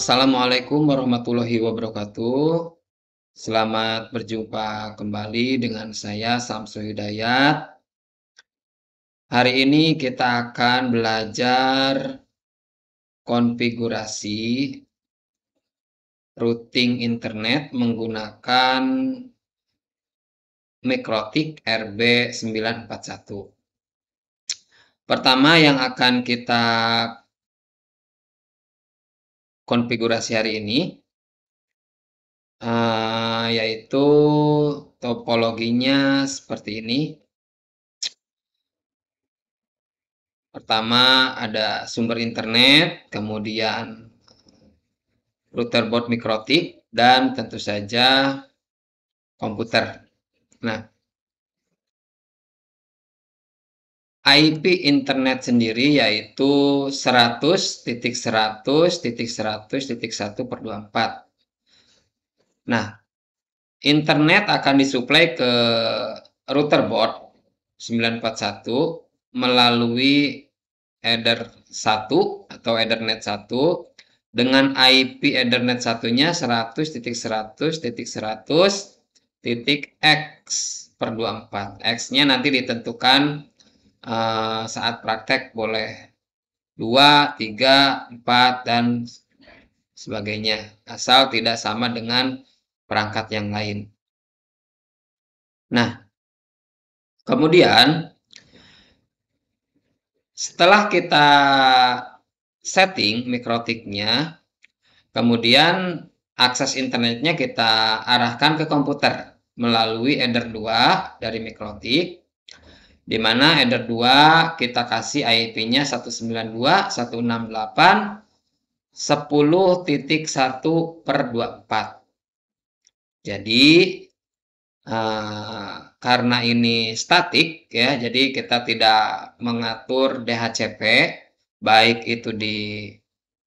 Assalamualaikum warahmatullahi wabarakatuh. Selamat berjumpa kembali dengan saya Samsul Hidayat. Hari ini kita akan belajar konfigurasi routing internet menggunakan Mikrotik RB941. Pertama yang akan kita konfigurasi hari ini yaitu topologinya seperti ini. Pertama ada sumber internet, kemudian router board Mikrotik, dan tentu saja komputer. Nah, IP internet sendiri yaitu 100.100.100.1/24. Nah, internet akan disuplai ke router board 941 melalui header 1 atau ethernet 1 dengan IP ethernet satunya 100.100.100.x/24. X-nya nanti ditentukan saat praktek, boleh 2, 3, 4, dan sebagainya, asal tidak sama dengan perangkat yang lain. Nah, kemudian setelah kita setting Mikrotiknya, kemudian akses internetnya kita arahkan ke komputer melalui header 2 dari Mikrotik, di mana header 2 kita kasih IP-nya 192.168.10.1/24. Jadi karena ini statik ya, jadi kita tidak mengatur DHCP baik itu di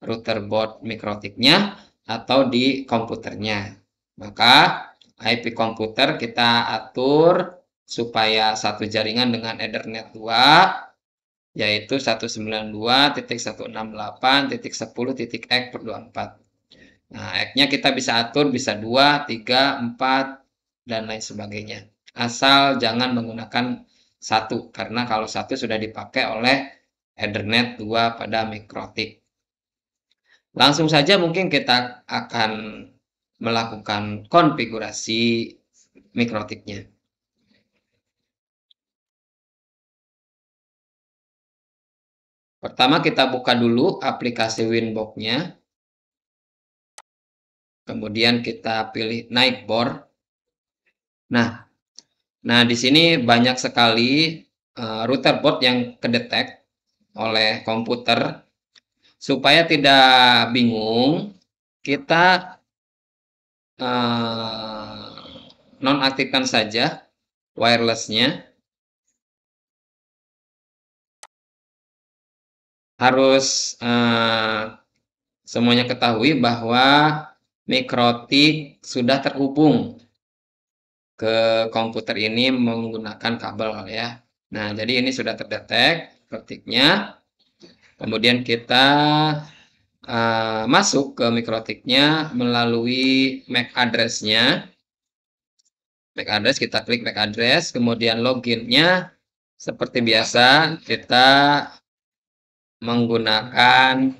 router board Mikrotiknya atau di komputernya. Maka IP komputer kita atur supaya satu jaringan dengan ethernet 2 yaitu 192.168.10.x/24. Nah, X-nya kita bisa atur bisa 2, 3, 4, dan lain sebagainya. Asal jangan menggunakan 1, karena kalau 1 sudah dipakai oleh ethernet 2 pada Mikrotik. Langsung saja mungkin kita akan melakukan konfigurasi Mikrotiknya. Pertama kita buka dulu aplikasi Winbox-nya. Kemudian kita pilih naik board. Nah, di sini banyak sekali router board yang kedetek oleh komputer. Supaya tidak bingung, kita nonaktifkan saja wirelessnya. Harus semuanya ketahui bahwa Mikrotik sudah terhubung ke komputer ini menggunakan kabel ya. Nah, jadi ini sudah terdetek Mikrotiknya. Kemudian kita masuk ke Mikrotiknya melalui MAC address-nya. MAC address, kita klik MAC address, kemudian loginnya seperti biasa kita menggunakan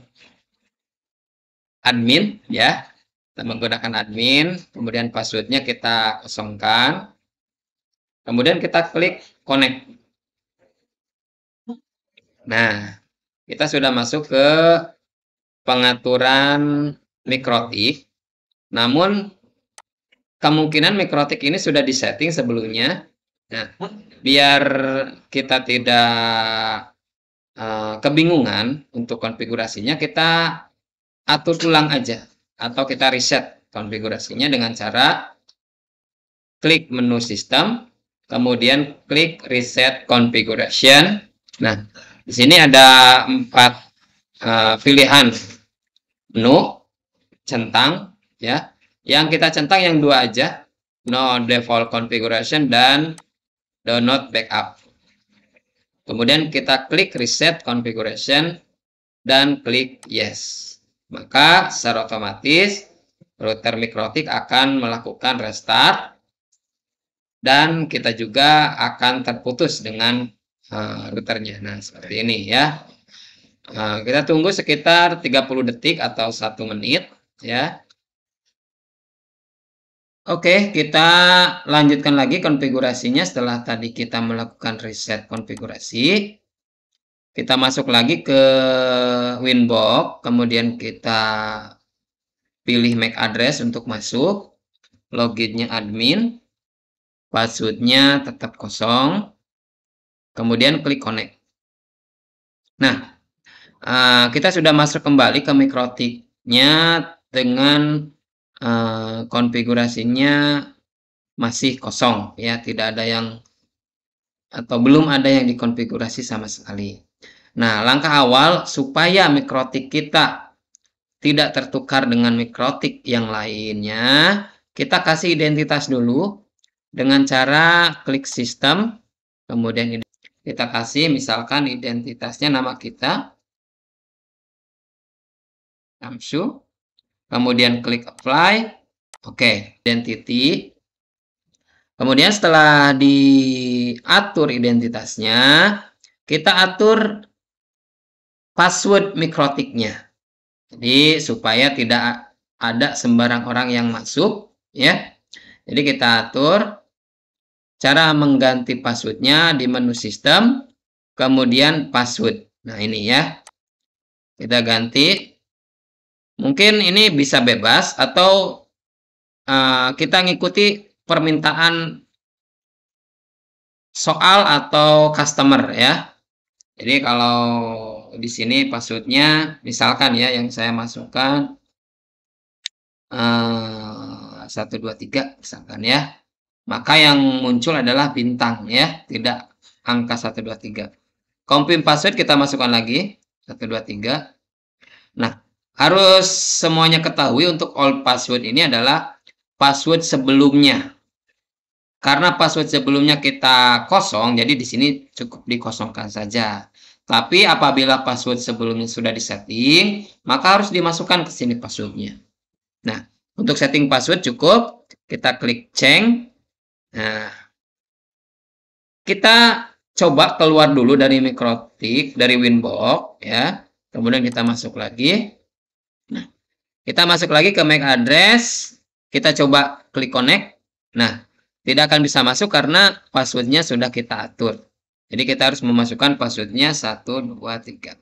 admin ya. Kita menggunakan admin, kemudian passwordnya kita kosongkan, kemudian kita klik connect. Nah, kita sudah masuk ke pengaturan Mikrotik, namun kemungkinan Mikrotik ini sudah disetting sebelumnya. Nah, biar kita tidak kebingungan untuk konfigurasinya, kita atur ulang aja atau kita reset konfigurasinya dengan cara klik menu sistem, kemudian klik reset configuration. Nah, di sini ada 4 pilihan menu centang ya. Yang kita centang yang 2 aja, no default configuration dan do not backup. Kemudian kita klik reset configuration dan klik yes. maka secara otomatis router mikrotik akan melakukan restart dan kita juga akan terputus dengan routernya. Nah, seperti ini ya. Kita tunggu sekitar 30 detik atau 1 menit ya. Oke, kita lanjutkan lagi konfigurasinya setelah tadi kita melakukan reset konfigurasi. Kita masuk lagi ke Winbox, kemudian kita pilih MAC address untuk masuk, loginnya admin, passwordnya tetap kosong, kemudian klik connect. Nah, kita sudah masuk kembali ke mikrotiknya dengan konfigurasinya masih kosong ya, tidak ada yang atau belum ada yang dikonfigurasi sama sekali. Nah, langkah awal supaya mikrotik kita tidak tertukar dengan mikrotik yang lainnya, kita kasih identitas dulu dengan cara klik sistem, kemudian kita kasih misalkan identitasnya nama kita, Samsu, kemudian klik apply, oke, identity. Kemudian setelah diatur identitasnya, kita atur password mikrotiknya. Jadi supaya tidak ada sembarang orang yang masuk ya. Jadi kita atur cara mengganti passwordnya di menu sistem, kemudian password. Nah ini ya, kita ganti. Mungkin ini bisa bebas atau kita ngikuti permintaan soal atau customer ya. Jadi kalau di sini passwordnya misalkan ya yang saya masukkan 123 misalkan ya. Maka yang muncul adalah bintang ya, tidak angka 123. Confirm password kita masukkan lagi 123. Nah, harus semuanya ketahui untuk old password ini adalah password sebelumnya. Karena password sebelumnya kita kosong, jadi di sini cukup dikosongkan saja. Tapi apabila password sebelumnya sudah disetting, maka harus dimasukkan ke sini passwordnya. Nah, untuk setting password cukup kita klik change. Nah, kita coba keluar dulu dari mikrotik, dari Winbox ya. Kemudian kita masuk lagi. Nah, kita masuk lagi ke MAC address. Kita coba klik connect. Nah, tidak akan bisa masuk karena passwordnya sudah kita atur. Jadi kita harus memasukkan passwordnya 123.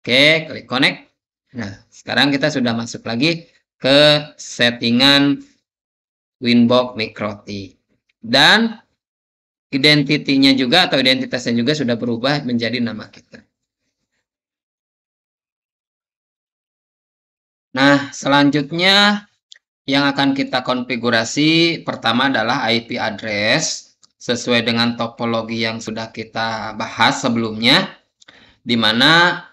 Oke, klik connect. Nah, sekarang kita sudah masuk lagi ke settingan Winbox mikrotik. Dan identitinya juga atau identitasnya juga sudah berubah menjadi nama kita. Nah, selanjutnya yang akan kita konfigurasi pertama adalah IP address sesuai dengan topologi yang sudah kita bahas sebelumnya, di mana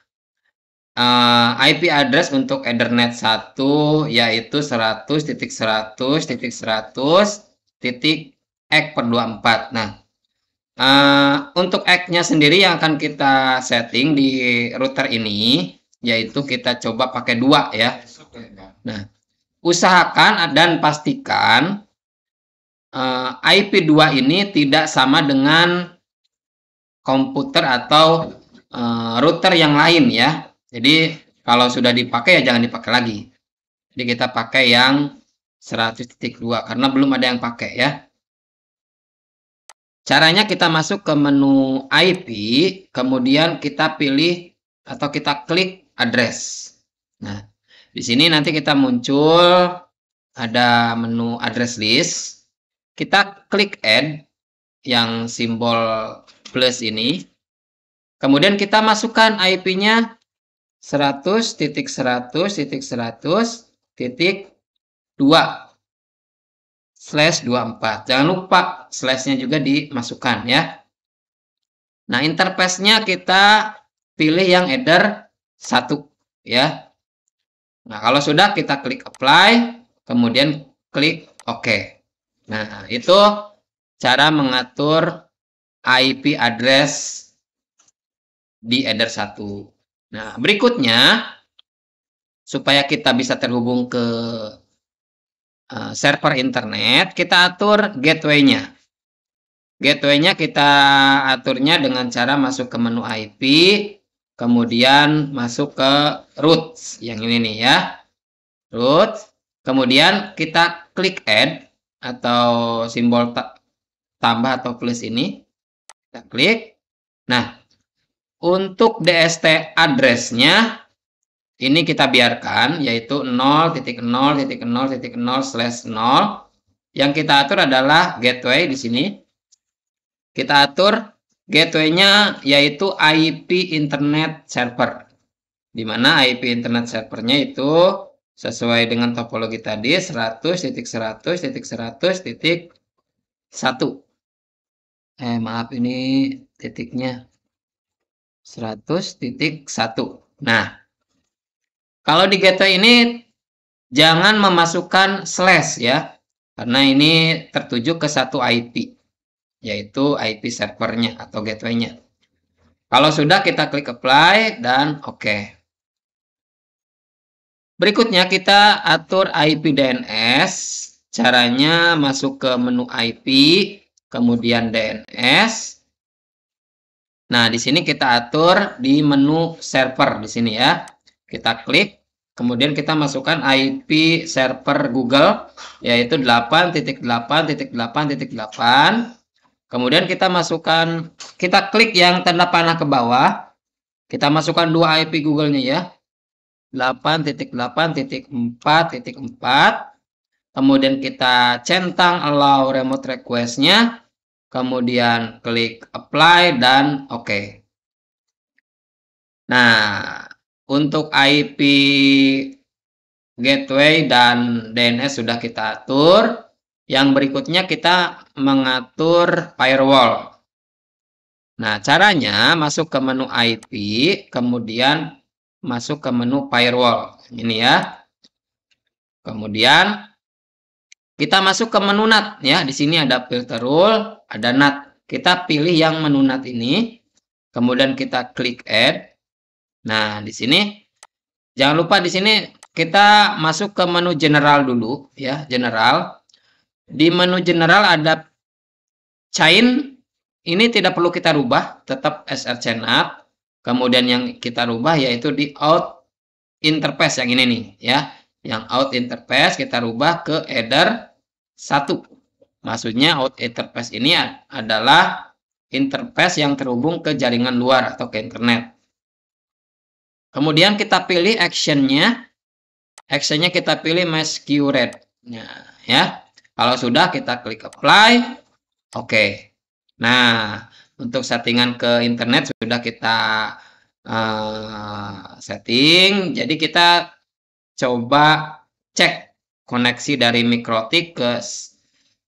IP address untuk Ethernet 1 yaitu 100.100.100.x/24. Nah, untuk X-nya sendiri yang akan kita setting di router ini yaitu kita coba pakai 2 ya. Nah, usahakan dan pastikan IP 2 ini tidak sama dengan komputer atau router yang lain ya. Jadi kalau sudah dipakai ya jangan dipakai lagi. Jadi kita pakai yang 100.2 karena belum ada yang pakai ya. Caranya kita masuk ke menu IP, kemudian kita pilih atau kita klik address. Nah, di sini nanti kita muncul ada menu address list. Kita klik add yang simbol plus ini. Kemudian kita masukkan IP-nya 100.100.2/24. Jangan lupa slash-nya juga dimasukkan ya. Nah, interface-nya kita pilih yang header 1 ya. Nah, kalau sudah kita klik apply, kemudian klik OK. Nah, itu cara mengatur IP address di header 1. Nah, berikutnya supaya kita bisa terhubung ke server internet, kita atur gateway-nya. Gateway-nya kita aturnya dengan cara masuk ke menu IP, kemudian masuk ke root, yang ini nih ya, root. Kemudian kita klik add atau simbol tambah atau plus ini, kita klik. Nah, untuk DST address-nya ini kita biarkan, yaitu 0.0.0.0/0. Yang kita atur adalah gateway di sini. Kita atur gateway-nya yaitu IP internet server. Di mana IP internet servernya itu sesuai dengan topologi tadi 100.100.100.1. Maaf ini titiknya 100.1. Nah, kalau di gateway ini jangan memasukkan slash ya, karena ini tertuju ke satu IP, yaitu IP servernya atau gateway-nya. Kalau sudah, kita klik apply dan oke. Berikutnya kita atur IP DNS. Caranya masuk ke menu IP, kemudian DNS. Nah, di sini kita atur di menu server di sini ya. Kita klik, kemudian kita masukkan IP server Google, yaitu 8.8.8.8. Kemudian kita masukkan, kita klik yang tanda panah ke bawah. Kita masukkan dua IP Google-nya ya. 8.8.4.4. Kemudian kita centang allow remote request-nya. Kemudian klik apply dan oke. Nah, untuk IP gateway dan DNS sudah kita atur. Yang berikutnya kita mengatur firewall. Nah, caranya masuk ke menu IP, kemudian masuk ke menu firewall. Ini ya. Kemudian kita masuk ke menu NAT ya. Di sini ada filter rule, ada NAT. Kita pilih yang menu NAT ini. Kemudian kita klik add. Nah, di sini jangan lupa di sini kita masuk ke menu general dulu ya, general. Di menu general ada chain. Ini tidak perlu kita rubah, tetap src-NAT. Kemudian yang kita rubah yaitu di out interface yang ini nih ya. Yang out interface kita rubah ke header 1. Maksudnya out interface ini adalah interface yang terhubung ke jaringan luar atau ke internet. Kemudian kita pilih actionnya. Actionnya kita pilih masquerade. Nah, ya. Kalau sudah, kita klik apply. Oke. Nah, untuk settingan ke internet sudah kita setting. Jadi kita coba cek koneksi dari Mikrotik ke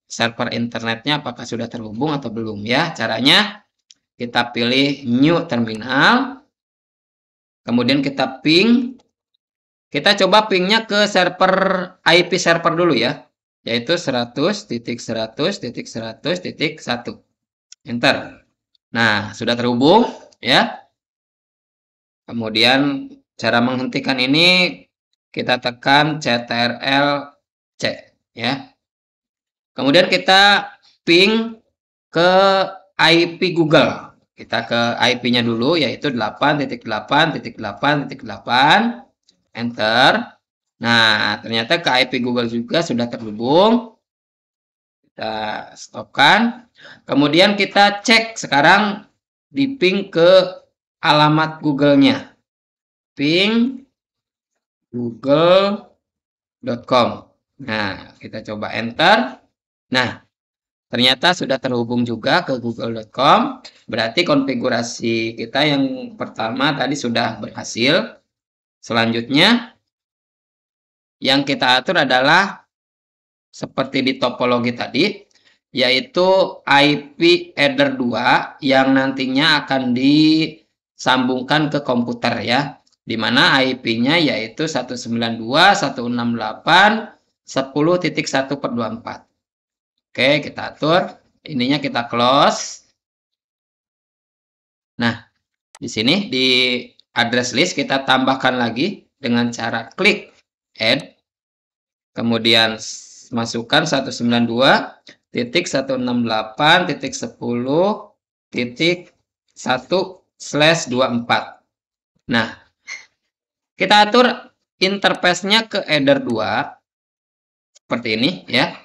server internetnya apakah sudah terhubung atau belum ya. Caranya kita pilih new terminal, kemudian kita ping. Kita coba pingnya ke server IP server dulu ya, yaitu 100.100.100.1. Enter. Nah, sudah terhubung ya. Kemudian cara menghentikan ini kita tekan CTRL-C ya. Kemudian kita ping ke IP Google. Kita ke IP-nya dulu yaitu 8.8.8.8. Enter. Nah, ternyata ke IP Google juga sudah terhubung. Kita stopkan. Kemudian kita cek sekarang di ping ke alamat Google-nya. Ping google.com. Nah, kita coba enter. Nah, ternyata sudah terhubung juga ke google.com. Berarti konfigurasi kita yang pertama tadi sudah berhasil. Selanjutnya, yang kita atur adalah seperti di topologi tadi, yaitu IP header 2 yang nantinya akan disambungkan ke komputer ya. Di mana IP-nya yaitu 192.168.10.1/24. Oke, kita atur. Ininya kita close. Nah, di sini di address list kita tambahkan lagi dengan cara klik add, kemudian masukkan 192.168.10.1/24. Nah, kita atur interface-nya ke header 2 seperti ini ya.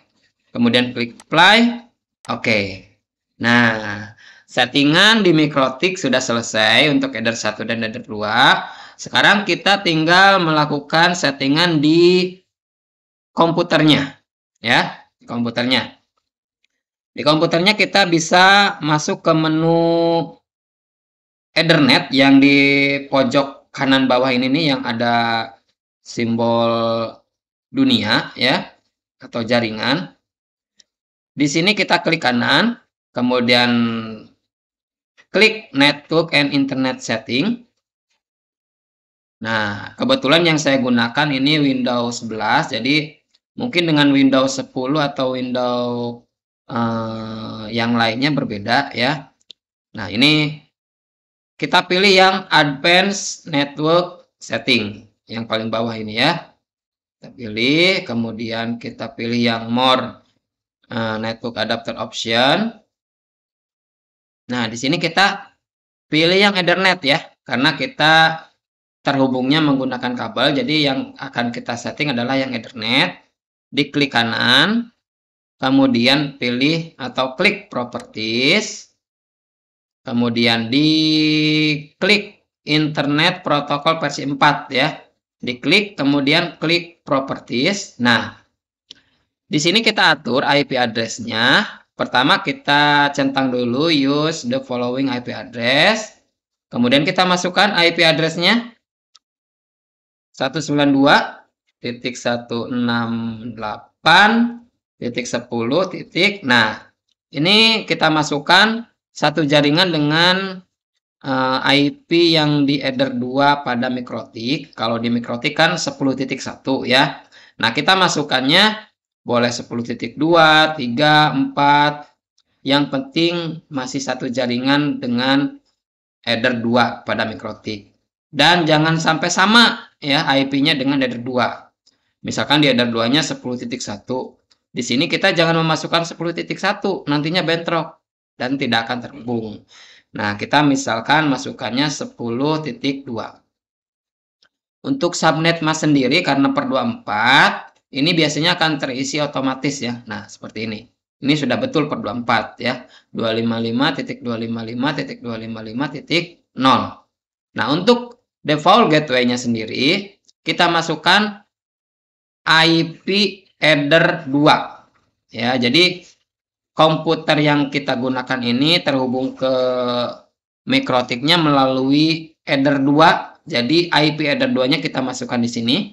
Kemudian klik apply. Oke. Nah, settingan di Mikrotik sudah selesai untuk header 1 dan header 2. Sekarang kita tinggal melakukan settingan di komputernya ya, komputernya. Di komputernya kita bisa masuk ke menu Ethernet yang di pojok kanan bawah ini nih yang ada simbol dunia ya atau jaringan. Di sini kita klik kanan, kemudian klik Network and Internet Setting. Nah, kebetulan yang saya gunakan ini Windows 11, jadi mungkin dengan Windows 10 atau Windows yang lainnya berbeda ya. Nah, ini kita pilih yang Advanced Network Setting, yang paling bawah ini ya. Kita pilih, kemudian kita pilih yang More Network Adapter Option. Nah, di sini kita pilih yang Ethernet ya, karena kita terhubungnya menggunakan kabel, jadi yang akan kita setting adalah yang Ethernet. Diklik kanan, kemudian pilih atau klik Properties, kemudian diklik Internet Protocol versi 4 ya. Diklik, kemudian klik Properties. Nah, di sini kita atur IP address-nya. Pertama kita centang dulu use the following IP address. Kemudian kita masukkan IP address-nya 192.168.10. Nah, ini kita masukkan satu jaringan dengan IP yang di header 2 pada Mikrotik. Kalau di Mikrotik kan 10.1 ya. Nah, kita masukkannya boleh 10.2, 3, 4. Yang penting masih satu jaringan dengan header 2 pada Mikrotik. Dan jangan sampai sama ya IP-nya dengan header 2. Misalkan di header 2-nya 10.1. Di sini kita jangan memasukkan 10.1, nantinya bentrok dan tidak akan terhubung. Nah, kita misalkan masukkannya 10.2. Untuk subnet mask sendiri karena per 24, ini biasanya akan terisi otomatis ya. Nah, seperti ini. Ini sudah betul per 24 ya. 255.255.255.0. Nah, untuk default gateway-nya sendiri, kita masukkan IP header 2. Ya, jadi komputer yang kita gunakan ini terhubung ke Mikrotiknya melalui header 2. Jadi IP header 2-nya kita masukkan di sini.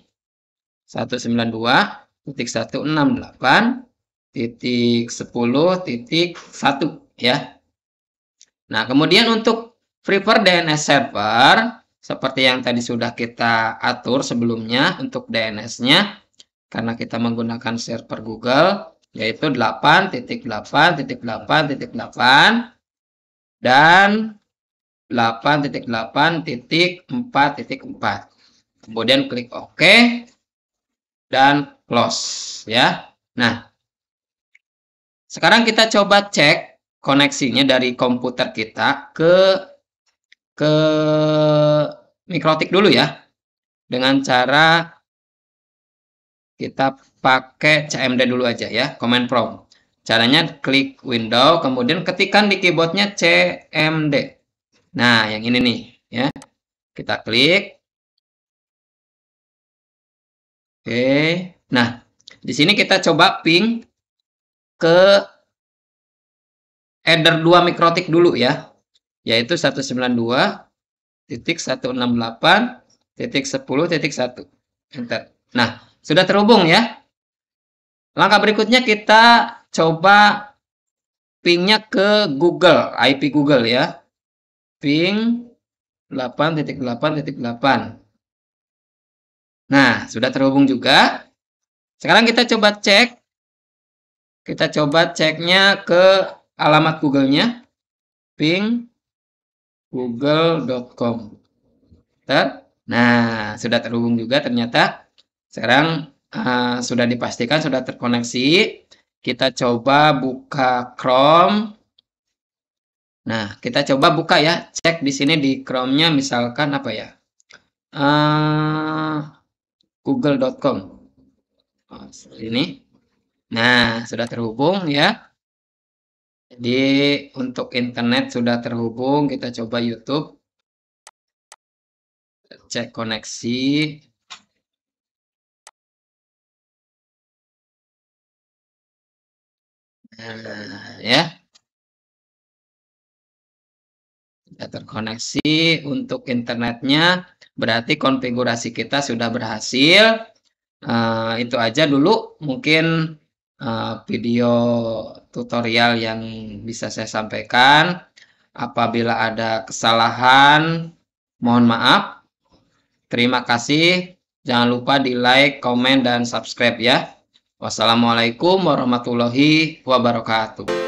192.168.10.1 ya. Nah, kemudian untuk prefer DNS server seperti yang tadi sudah kita atur sebelumnya untuk DNS-nya karena kita menggunakan server Google yaitu 8.8.8.8 dan 8.8.4.4. Kemudian klik OK dan close ya. Nah, sekarang kita coba cek koneksinya dari komputer kita ke Mikrotik dulu ya. Dengan cara kita pakai CMD dulu aja ya, command prompt. Caranya klik window, kemudian ketikkan di keyboardnya CMD. Nah, yang ini nih ya. Kita klik. Oke. Nah, di sini kita coba ping ke header 2 Mikrotik dulu ya. Yaitu 192.168.10.1. Enter. Nah, sudah terhubung ya. Langkah berikutnya kita coba pingnya ke Google, IP Google ya. Ping 8.8.8. Nah, sudah terhubung juga. Sekarang kita coba cek. Kita coba ceknya ke alamat Google-nya. Ping google.com. Nah, sudah terhubung juga ternyata. Sekarang sudah dipastikan sudah terkoneksi. Kita coba buka Chrome. Nah, kita coba buka ya. Cek di sini di Chrome-nya misalkan apa ya? Google.com. Ini. Nah, sudah terhubung ya. Jadi untuk internet sudah terhubung, kita coba YouTube. Cek koneksi. Nah, ya. Sudah terkoneksi untuk internetnya. Berarti konfigurasi kita sudah berhasil. Itu aja dulu mungkin video tutorial yang bisa saya sampaikan. Apabila ada kesalahan, mohon maaf. Terima kasih. Jangan lupa di like, komen, dan subscribe ya. Wassalamualaikum warahmatullahi wabarakatuh.